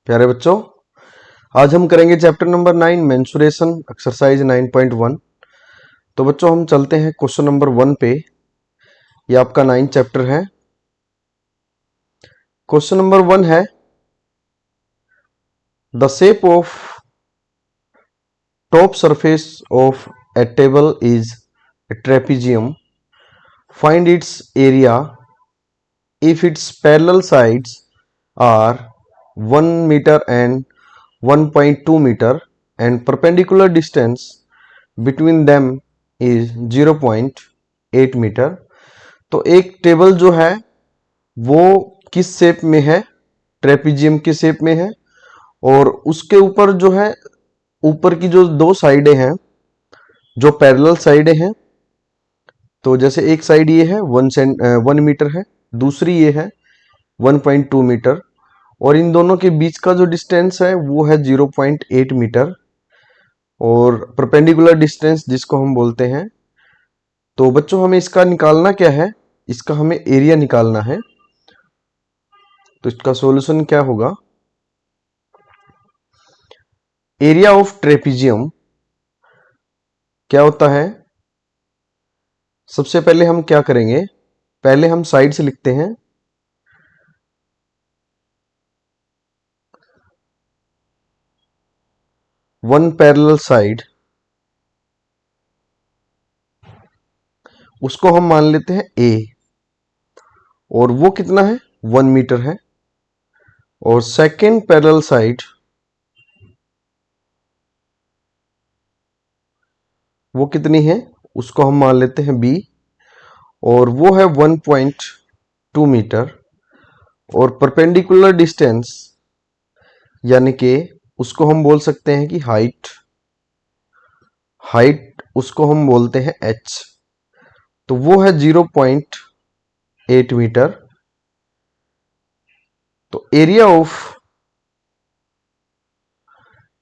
प्यारे बच्चों, आज हम करेंगे चैप्टर नंबर 9 मेंसुरेशन एक्सरसाइज 9.1। तो बच्चों हम चलते हैं क्वेश्चन नंबर 1 पे। ये आपका 9 चैप्टर है। क्वेश्चन नंबर 1 है the shape of top surface of A table is a trapezium, find its area if its parallel sides are 1 meter and 1.2 meter and perpendicular distance between them is 0.8 metre. तो एक table जो है वो किस shape में है? Trapezium के shape में है और उसके ऊपर जो है, ऊपर की जो दो साइडें हैं जो पैरेलल साइडें हैं, तो जैसे एक साइड ये है 1 मीटर है, दूसरी ये है 1.2 मीटर और इन दोनों के बीच का जो डिस्टेंस है वो है 0.8 मीटर और परपेंडिकुलर डिस्टेंस जिसको हम बोलते हैं। तो बच्चों हमें इसका निकालना क्या है? इसका हमें एरिया निकालना है। तो इसका सॉल्यूशन क्या होगा? एरिया ऑफ ट्रेपेजियम क्या होता है? सबसे पहले हम क्या करेंगे, पहले हम साइड से लिखते हैं। वन पैरेलल साइड, उसको हम मान लेते हैं ए और वो कितना है? 1 मीटर है। और सेकेंड पैरेलल साइड वो कितनी है? उसको हम मान लेते हैं बी और वो है 1.2 मीटर। और परपेंडिकुलर डिस्टेंस यानी कि उसको हम बोल सकते हैं कि हाइट उसको हम बोलते हैं एच। तो वो है 0.8 मीटर। तो एरिया ऑफ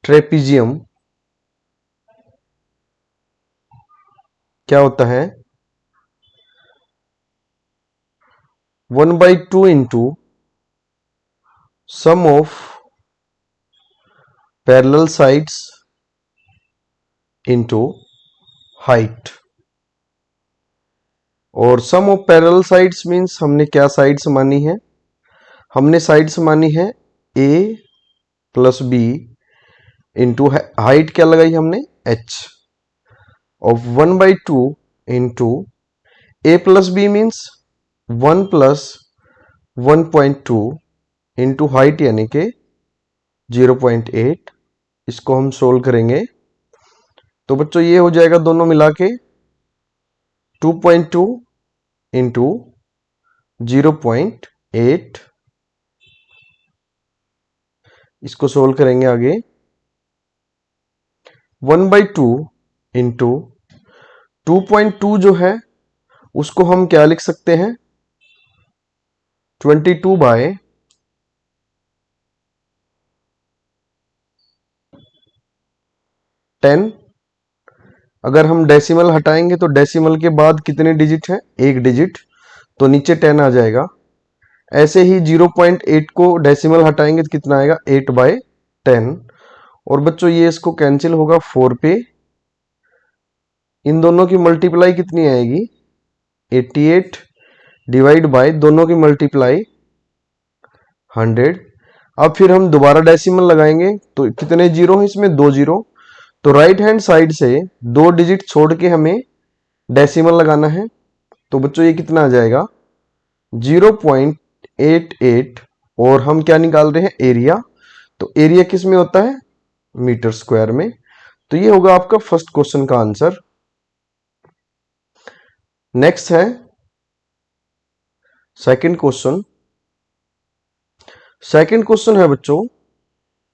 ट्रेपेजियम क्या होता है? 1/2 into sum of parallel sides into height. और sum of parallel sides means हमने क्या साइड्स मानी है? हमने साइड्स मानी है a plus B into height क्या लगाई हमने? H of 1/2 into A plus b means 1 plus 1.2 into height यानी कि 0.8। इसको हम सोल्व करेंगे तो बच्चों ये हो जाएगा दोनों मिला के 2.2 इंटू 0.8। इसको सोल्व करेंगे आगे। 1/2 इंटू 2.2 जो है उसको हम क्या लिख सकते हैं? 22/10। अगर हम डेसिमल हटाएंगे तो डेसिमल के बाद कितने डिजिट है? एक डिजिट, तो नीचे 10 आ जाएगा। ऐसे ही 0.8 को डेसिमल हटाएंगे तो कितना आएगा? 8/10। और बच्चों ये इसको कैंसिल होगा 4 पे। इन दोनों की मल्टीप्लाई कितनी आएगी? 88 डिवाइड बाय दोनों की मल्टीप्लाई 100। अब फिर हम दोबारा डेसिमल लगाएंगे तो कितने जीरो है इसमें? 2 जीरो। तो राइट हैंड साइड से 2 डिजिट छोड़ के हमें डेसिमल लगाना है। तो बच्चों ये कितना आ जाएगा? 0.88। और हम क्या निकाल रहे हैं? एरिया। तो एरिया किस में होता है? मीटर स्क्वायर में। तो ये होगा आपका फर्स्ट क्वेश्चन का आंसर। नेक्स्ट है सेकंड क्वेश्चन। सेकंड क्वेश्चन है बच्चों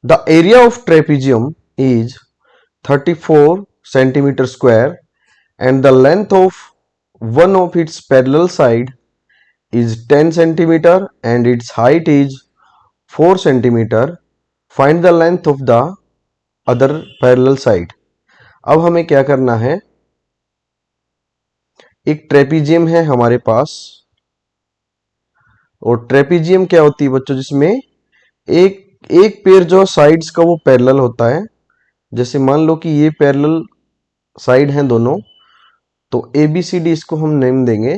the area of trapezium is 34 centimetre square and the length of one of its parallel side is 10 centimeter and its height is 4 centimeter. Find the length of the other parallel side. अब हमें क्या करना है? एक trapezium है हमारे पास और trapezium क्या होती है बच्चों? जिसमें एक एक पेयर जो साइड्स का वो पैरेलल होता है। जैसे मान लो कि ये पैरेलल साइड हैं दोनों, तो ए बी सी डी इसको हम नेम देंगे।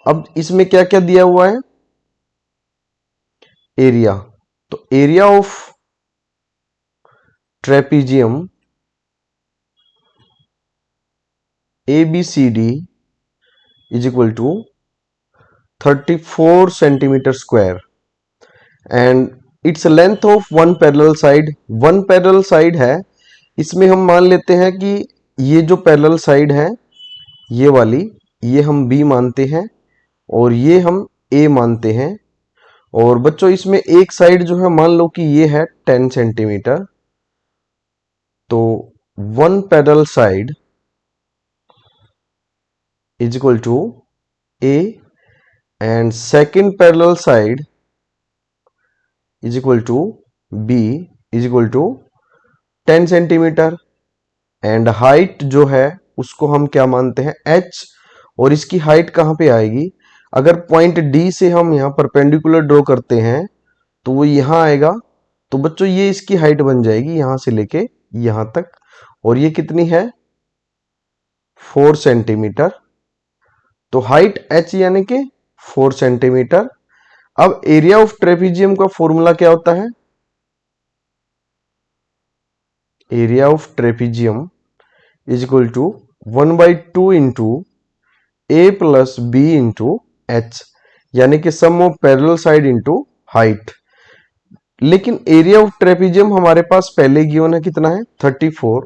अब इसमें क्या क्या दिया हुआ है, एरिया। तो area of trapezium A B C D is equal to 34 centimetre square and its length of one parallel side. One parallel side है, इसमें हम मान लेते हैं कि ये जो पैरेलल साइड है ये वाली, ये हम बी मानते हैं और ये हम ए मानते हैं। और बच्चों इसमें एक साइड जो है मान लो कि ये है 10 सेंटीमीटर, तो one parallel side is equal to a and second parallel side is equal to b is equal to 10 centimetre. And height जो है उसको हम क्या मानते हैं, h। और इसकी हाइट कहाँ पे आएगी, अगर पॉइंट D से हम यहाँ परपेंडिकुलर ड्रॉ करते हैं तो वो यहाँ आएगा। तो बच्चों ये इसकी हाइट बन जाएगी यहाँ से लेके यहाँ तक, और ये कितनी है, 4 सेंटीमीटर। तो हाइट h यानी कि 4 सेंटीमीटर। अब एरिया ऑफ ट्रेपीजियम का फॉर्मूला क्या होता है, area of trapezium is equal to 1/2 into A plus B into H, यानी कि sum of parallel side into height. लेकिन एरिया ऑफ ट्रेपीजियम हमारे पास पहले गिवन है, कितना है, 34।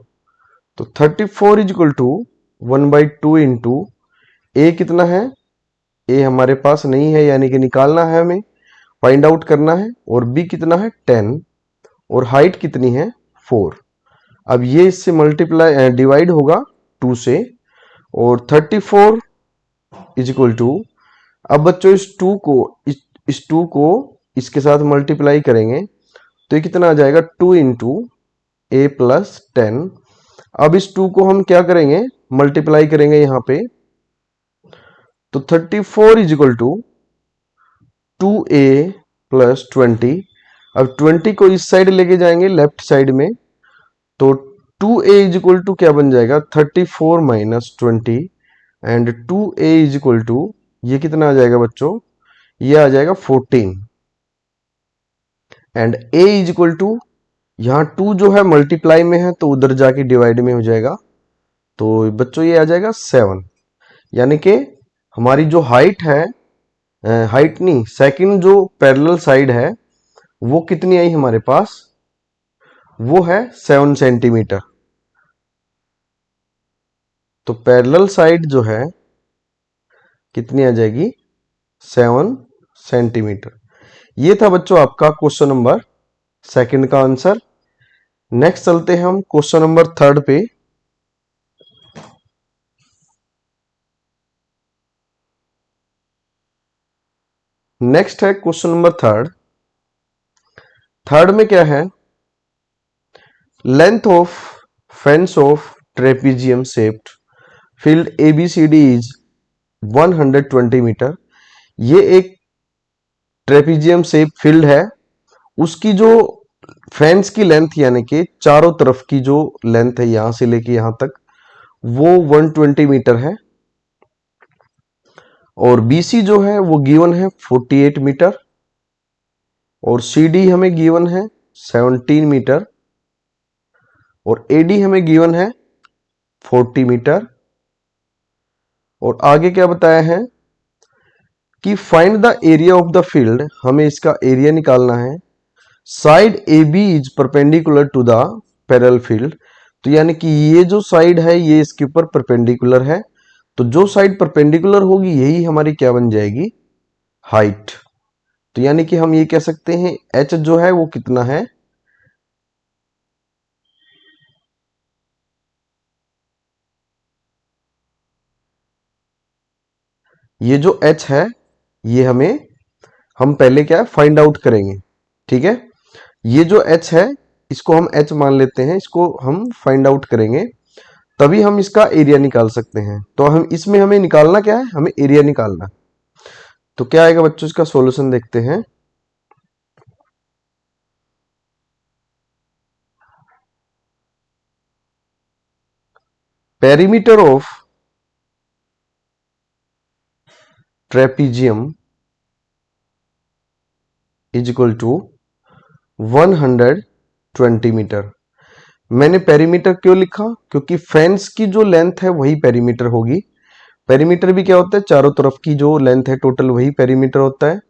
तो 34 इज इक्वल टू 1/2 इंटू ए कितना है, ए हमारे पास नहीं है यानी कि निकालना है, हमें फाइंड आउट करना है। और बी कितना है 10 और हाइट कितनी है 4। अब ये इससे मल्टीप्लाई डिवाइड होगा 2 से, और 34 इज इक्वल टू, अब बच्चों इस 2 को इसके साथ मल्टीप्लाई करेंगे तो ये कितना आ जाएगा, 2 इंटू ए प्लस 10। अब इस 2 को हम क्या करेंगे, मल्टीप्लाई करेंगे यहाँ पे, तो 34 is equal to 2a plus 20। अब 20 को इस साइड लेके जाएंगे लेफ्ट साइड में, तो 2a इज इक्वल टू क्या बन जाएगा, 34 minus 20। And 2a is equal to, ये कितना आ जाएगा बच्चों, ये आ जाएगा 14। And a is equal to, यहाँ 2 जो है मल्टीप्लाई में है तो उधर जाके डिवाइड में हो जाएगा, तो बच्चों ये आ जाएगा 7। यानी कि हमारी जो हाइट है, हाइट नहीं, सेकंड जो पैरेलल साइड है वो कितनी आई हमारे पास, वो है 7 सेंटीमीटर। तो पैरेलल साइड जो है कितनी आ जाएगी, 7 सेंटीमीटर। ये था बच्चों आपका क्वेश्चन नंबर सेकंड का आंसर। नेक्स्ट चलते हैं हम क्वेश्चन नंबर थर्ड पे। नेक्स्ट है क्वेश्चन नंबर थर्ड। थर्ड में क्या है, length of fence of trapezium shaped field ABCD is 120 metre. ये एक ट्रेपीजियम शेप फील्ड है, उसकी जो फेंस की लेंथ यानी कि चारों तरफ की जो लेंथ है यहां से लेके यहां तक, वो 120 मीटर है। और BC जो है वो गिवन है 48 मीटर, और CD हमें गिवन है 17 मीटर, और AD हमें गिवन है 40 मीटर। और आगे क्या बताया है कि find the area of the field, हमें इसका एरिया निकालना है। Side AB is perpendicular to the parallel field, तो यानी कि ये जो साइड है ये इसके ऊपर परपेंडिकुलर है, तो जो साइड परपेंडिकुलर होगी यही हमारी क्या बन जाएगी, हाइट। तो यानी कि हम ये कह सकते हैं h जो है वो कितना है, ये जो h है ये हम पहले क्या है फाइंड आउट करेंगे, ठीक है। ये जो h है इसको हम h मान लेते हैं, इसको हम फाइंड आउट करेंगे तभी हम इसका एरिया निकाल सकते हैं। तो हम इसमें हमें निकालना क्या है, हमें एरिया निकालना। तो क्या आएगा बच्चों, इसका सॉल्यूशन देखते हैं। Perimeter of trapezium is equal to 120 metre. मैंने पेरीमीटर क्यों लिखा? क्योंकि फेंस की जो लेंथ है वही पेरीमीटर होगी। पेरीमीटर भी क्या होता है? चारों तरफ की जो लेंथ है टोटल वही पेरीमीटर होता है।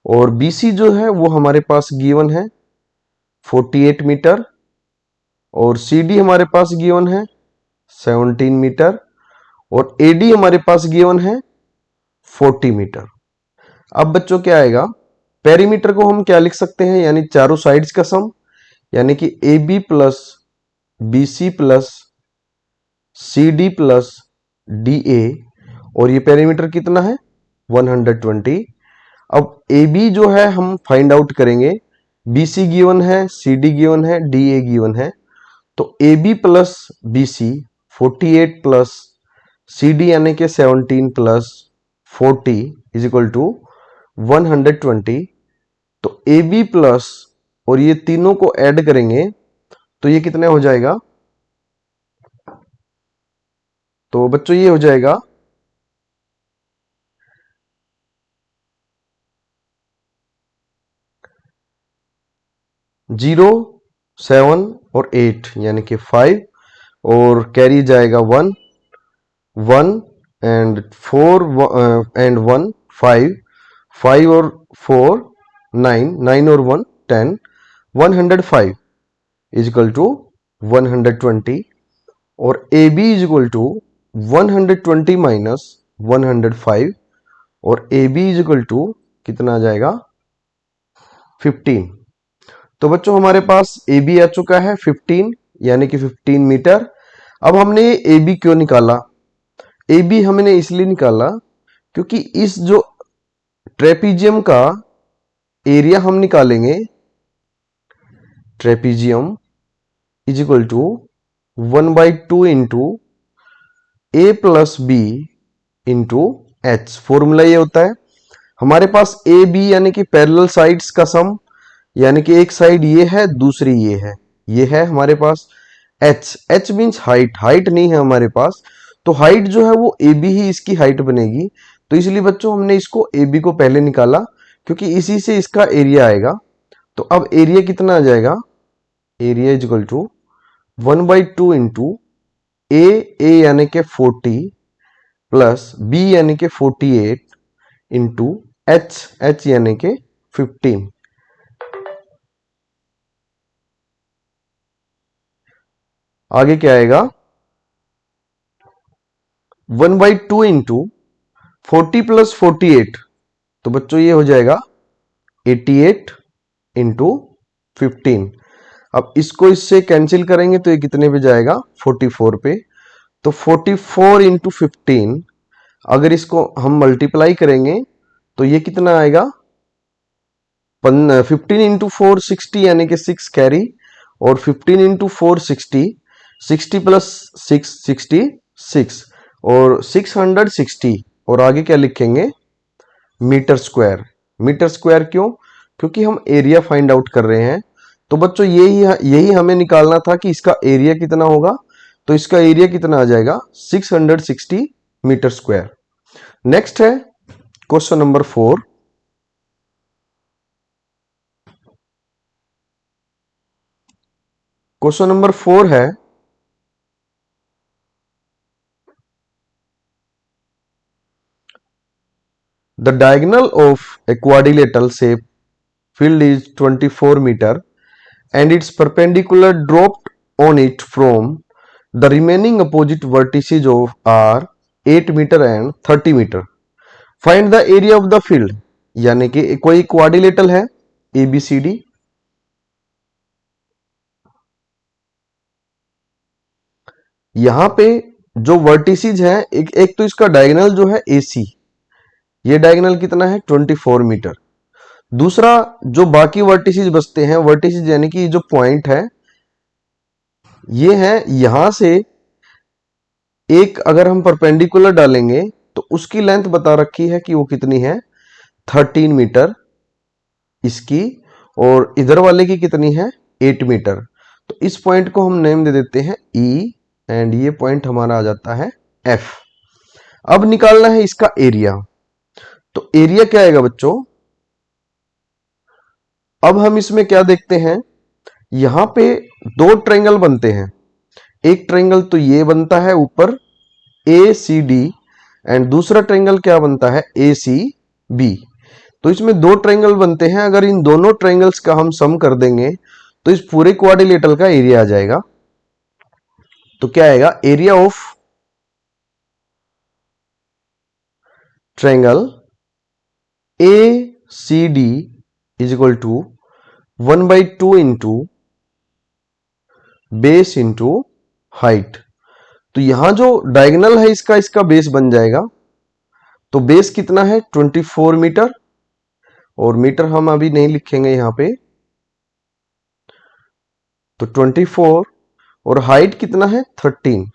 और बीसी जो है वो हमारे पास गिवन है 48 मीटर, और सीडी हमारे पास गिवन है 17 मीटर, और एडी हमारे पास गिवन है 40 मीटर। अब बच्चों क्या आएगा? पेरीमीटर को हम क्या लिख सकते हैं? यानी चारों साइड्स का सम, यानी कि A B plus B C plus C D plus D A, और ये पेरीमीटर कितना है? 120। अब ए बी जो है हम फाइंड आउट करेंगे। बी सी गिवन है, सी डी गिवन है, डी ए गिवन है। तो A B plus B C 48 plus C D यानी कि 17 प्लस 40 इज इक्वल टू 120। तो ए बी प्लस और ये तीनों को ऐड करेंगे तो ये कितने हो जाएगा? तो बच्चों ये हो जाएगा 0, 7 और 8 यानी कि 5, और कैरी जाएगा 1, 1 एंड 4 एंड 1 5, 5 और 4 9, 9 और 1 10, 105 इज इक्वल टू 120, और A B is equal to 120 minus 105, और A B is equal to कितना आ जाएगा? 15। तो बच्चों हमारे पास ए बी आ चुका है 15 यानी कि 15 मीटर। अब हमने ये ए बी क्यों निकाला? ए बी हमने इसलिए निकाला क्योंकि इस जो ट्रेपीजियम का एरिया हम निकालेंगे, trapezium is equal to 1/2 into A plus B into h. Formula ये होता है हमारे पास ए बी यानी कि पैरेलल साइड्स का सम, यानी कि एक साइड ये है दूसरी ये है हमारे पास। H, H means height, height नहीं है हमारे पास, तो हाइट जो है वो ए बी ही इसकी हाइट बनेगी। तो इसलिए बच्चों हमने इसको ए बी को पहले निकाला क्योंकि इसी से इसका एरिया आएगा। तो अब एरिया कितना आ जाएगा? Area is equal to 1/2 into A यानी कि 40 प्लस बी यानी कि 48 इंटू एच यानी कि 15। आगे क्या आएगा? 1/2 इंटू 40 प्लस 48, तो बच्चों ये हो जाएगा 88 इंटू 15। अब इसको इससे कैंसिल करेंगे तो ये कितने पे जाएगा? 44 पे। तो 44 इंटू 15 अगर इसको हम मल्टीप्लाई करेंगे तो ये कितना आएगा? 15 इंटू 4 60 यानी कि 6 कैरी, और 15 इंटू 4 60, 60 प्लस 6 66, और 660, और आगे क्या लिखेंगे? Metre square. मीटर स्क्वायर क्यों? क्योंकि हम एरिया फाइंड आउट कर रहे हैं। तो बच्चों यही हमें निकालना था कि इसका एरिया कितना होगा। तो इसका एरिया कितना आ जाएगा? 660 मीटर स्क्वायर। नेक्स्ट है क्वेश्चन नंबर 4। क्वेश्चन नंबर 4 है the diagonal of a quadrilateral shape field is 24 meter and its perpendicular dropped on it from the remaining opposite vertices of are 8 meter and 30 meter. Find the area of the field। यानी कि कोई quadrilateral है ए B C D, यहां पे जो vertices हैं, एक तो इसका डायगोनल जो है ए सी, ये डायगोनल कितना है? 24 मीटर। दूसरा जो बाकी वर्टिसेज बचते हैं, वर्टिसेज यानी कि जो पॉइंट है ये है, यहां से एक अगर हम परपेंडिकुलर डालेंगे तो उसकी लेंथ बता रखी है कि वो कितनी है? 13 मीटर इसकी, और इधर वाले की कितनी है? 8 मीटर। तो इस पॉइंट को हम नेम दे देते हैं ई एंड ये पॉइंट हमारा आ जाता है एफ। अब निकालना है इसका एरिया। तो एरिया क्या आएगा बच्चों? अब हम इसमें क्या देखते हैं, यहां पे दो ट्रायंगल बनते हैं। एक ट्रायंगल तो ये बनता है ऊपर ए सी डी, एंड दूसरा ट्रायंगल क्या बनता है ए सी बी। तो इसमें दो ट्रायंगल बनते हैं। अगर इन दोनों ट्रायंगल्स का हम सम कर देंगे तो इस पूरे क्वाड्रिलेटरल का एरिया आ जाएगा। तो क्या आएगा, area of triangle A C D is equal to 1/2 into base into height. तो यहां जो डायगोनल है इसका इसका बेस बन जाएगा। तो बेस कितना है 24 मीटर, और मीटर हम अभी नहीं लिखेंगे यहां पे। तो 24 और हाइट कितना है 13।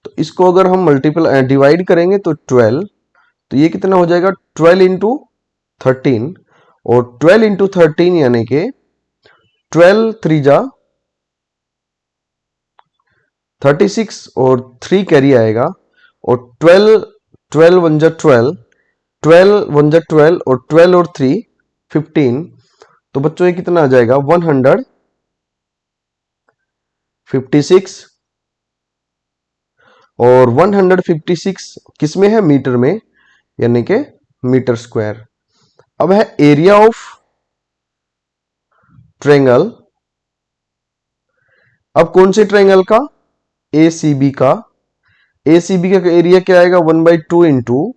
तो इसको अगर हम मल्टीपल डिवाइड करेंगे तो 12। तो ये कितना हो जाएगा 12 इंटू 13, और 12 इंटू 13 यानी कि 12 3 जा 36, और 3 कैरी आएगा, और 12 12 1 जा 12, 12 1 जा 12, और 12 और 3 15। तो बच्चों ये कितना आ जाएगा 156, और 156 किस में है, मीटर में, यानी कि मीटर स्क्वायर। अब है एरिया ऑफ ट्रायंगल। अब कौन से ट्रायंगल का, ए सी बी का। ए सी बी का एरिया क्या आएगा 1/2 इंटू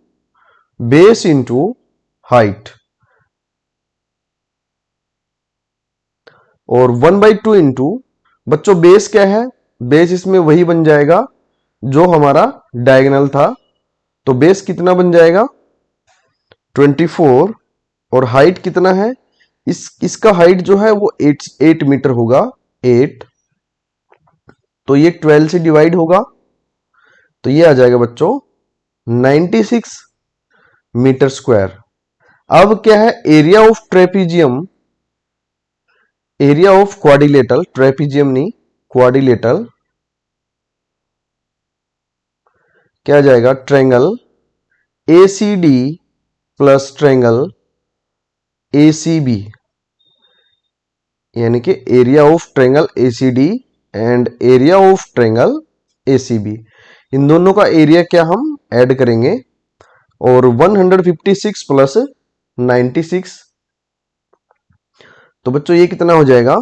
बेस इंटू हाइट, और 1/2 इंटू बच्चों बेस क्या है, बेस इसमें वही बन जाएगा जो हमारा डायगोनल था। तो बेस कितना बन जाएगा 24, और हाइट कितना है, इसका हाइट जो है वो 8 मीटर होगा 8। तो ये 12 से डिवाइड होगा, तो ये आ जाएगा बच्चों 96 मीटर स्क्वायर। अब क्या है area of trapezium, area of quadrilateral, trapezium नहीं क्वाड्रिलेटरल, क्या आ जाएगा triangle A C D plus triangle A C B, यानी कि area of triangle A C D and area of triangle A C B. इन दोनों का एरिया क्या हम ऐड करेंगे, और 156 प्लस 96। तो बच्चों ये कितना हो जाएगा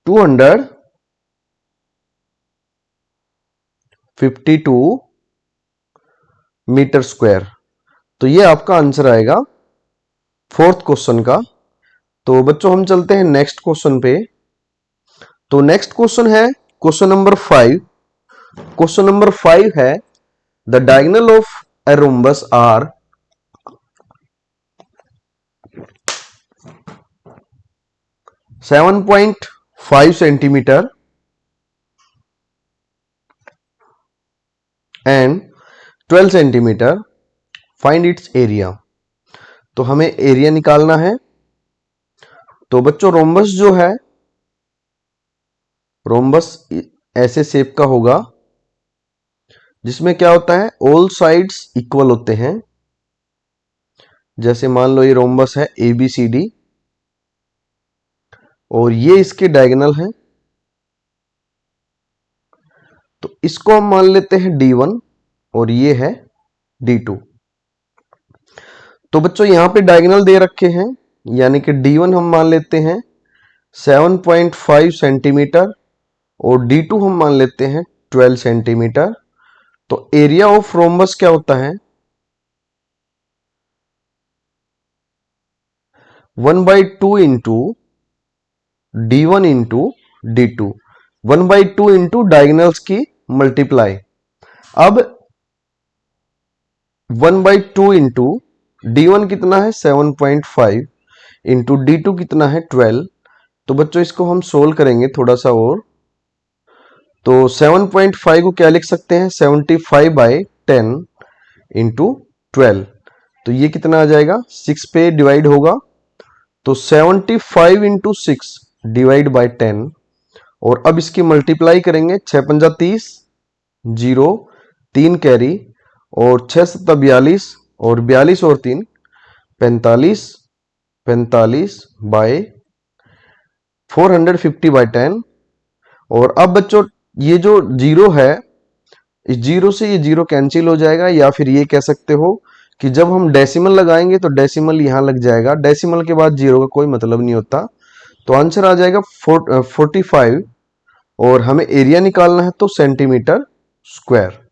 252 मीटर स्क्वायर। तो ये आपका आंसर आएगा फोर्थ क्वेश्चन का। तो बच्चों हम चलते हैं नेक्स्ट क्वेश्चन पे। तो नेक्स्ट क्वेश्चन है क्वेश्चन नंबर 5। क्वेश्चन नंबर 5 है the diagonal of a rhombus are 7.5 centimetre and 12 centimetre, find its area. तो हमें एरिया निकालना है। तो बच्चों रोम्बस जो है, रोम्बस ऐसे शेप का होगा जिसमें क्या होता है ऑल साइड्स इक्वल होते हैं। जैसे मान लो ये रोम्बस है ए बी सी डी, और ये इसके डायगोनल है। तो इसको हम मान लेते हैं D1, और ये है D2। तो बच्चों यहां पे डायगोनल दे रखे हैं, यानी कि D1 हम मान लेते हैं 7.5 सेंटीमीटर, और D2 हम मान लेते हैं 12 सेंटीमीटर। तो एरिया ऑफ रोम्बस क्या होता है 1/2 into D1 into D2, 1/2 into diagonals की मल्टीप्लाई। अब 1/2 इंटू D1 कितना है 7.5 इंटू D2 कितना है 12। तो बच्चों इसको हम सोल्व करेंगे थोड़ा सा और। तो 7.5 को क्या लिख सकते हैं 75/10 इंटू 12। तो ये कितना आ जाएगा 6 पे डिवाइड होगा। तो 75 इंटू 6 डिवाइड बाई 10, और अब इसकी मल्टीप्लाई करेंगे, 6 पंजा 30, 0 3 कैरी और 6 सत्ता 42 और 42 और 3 45, 45 बाय 450 बाय 10। और अब बच्चों ये जो जीरो है, इस जीरो से ये जीरो कैंसिल हो जाएगा, या फिर ये कह सकते हो कि जब हम डेसिमल लगाएंगे तो डेसिमल यहां लग जाएगा, डेसिमल के बाद जीरो का कोई मतलब नहीं होता। तो आंसर आ जाएगा 45। और हमें एरिया निकालना है तो सेंटीमीटर स्क्वायर।